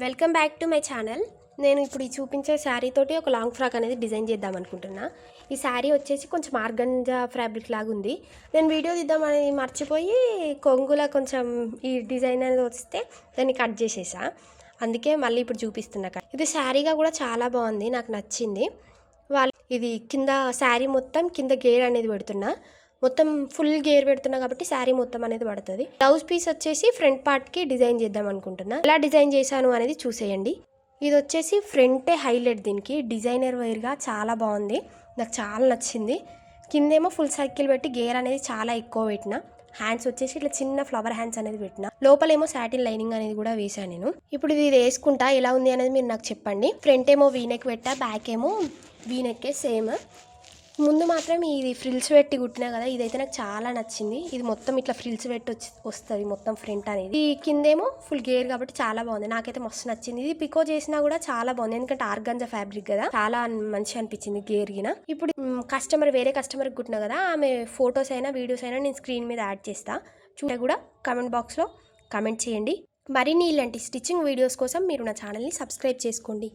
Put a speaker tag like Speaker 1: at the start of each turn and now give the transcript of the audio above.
Speaker 1: Welcome back to my channel. నేను ఇప్పుడు ఈ చూపించే శారీ తోటి ఒక లాంగ్ ఫ్రాక్ అనేది డిజైన్ చేద్దాం అనుకుంటున్నా. ఈ శారీ వచ్చేసి కొంచెం ఆర్గంజా ఫ్యాబ్రిక్ లాగా ఉంది. నేను వీడియో తీద్దామని మర్చిపోయి కొంగులా కొంచెం ఈ డిజైన్ అనేది వస్తే దాన్ని కట్ చేసేసా. అందుకే మళ్ళీ ఇప్పుడు చూపిస్తున్నా. ఇది శారీగా కూడా చాలా బాగుంది, నాకు నచ్చింది. ఇది కింద శారీ మొత్తం కింద గేర్ అనేది పెడుతున్నా, మొత్తం ఫుల్ గేర్ పెడుతున్నా కాబట్టి శారీ మొత్తం అనేది పడుతుంది. బ్లౌజ్ పీస్ వచ్చేసి ఫ్రంట్ పార్ట్కి డిజైన్ చేద్దాం అనుకుంటున్నా. ఎలా డిజైన్ చేశాను అనేది చూసేయండి. ఇది వచ్చేసి ఫ్రంటే హైలైట్, దీనికి డిజైనర్ వైర్గా చాలా బాగుంది, నాకు చాలా నచ్చింది. కిందేమో ఫుల్ సర్కిల్ పెట్టి గేర్ అనేది చాలా ఎక్కువ పెట్టిన. హ్యాండ్స్ వచ్చేసి ఇట్లా చిన్న ఫ్లవర్ హ్యాండ్స్ అనేది పెట్టిన. లోపలేమో సాటిన్ లైనింగ్ అనేది కూడా వేసాను నేను. ఇప్పుడు ఇది వేసుకుంటా ఎలా ఉంది అనేది మీరు నాకు చెప్పండి. ఫ్రంట్ ఏమో వీనెక్ పెట్టా, బ్యాక్ ఏమో వీనెక్కే సేమ్. ముందు మాత్రం ఇది ఫ్రిల్స్ పెట్టి కుట్టినా కదా, ఇదైతే నాకు చాలా నచ్చింది. ఇది మొత్తం ఇట్లా ఫ్రిల్స్ పెట్టి వస్తుంది మొత్తం ఫ్రంట్ అనేది. ఈ కిందేమో ఫుల్ గేర్ కాబట్టి చాలా బాగుంది, నాకైతే మస్తు నచ్చింది. ఇది పికో చేసినా కూడా చాలా బాగుంది, ఎందుకంటే ఆర్గంజా ఫ్యాబ్రిక్ కదా, చాలా మంచిగా అనిపించింది గేర్ గిన. ఇప్పుడు వేరే కస్టమర్కి కుట్టినా కదా, ఆమె ఫొటోస్ అయినా వీడియోస్ అయినా నేను స్క్రీన్ మీద యాడ్ చేస్తా, చూడ కూడా కామెంట్ బాక్స్లో కామెంట్ చేయండి. మరిన్ని ఇలాంటి స్టిచ్చింగ్ వీడియోస్ కోసం మీరు నా ఛానల్ని సబ్స్క్రైబ్ చేసుకోండి.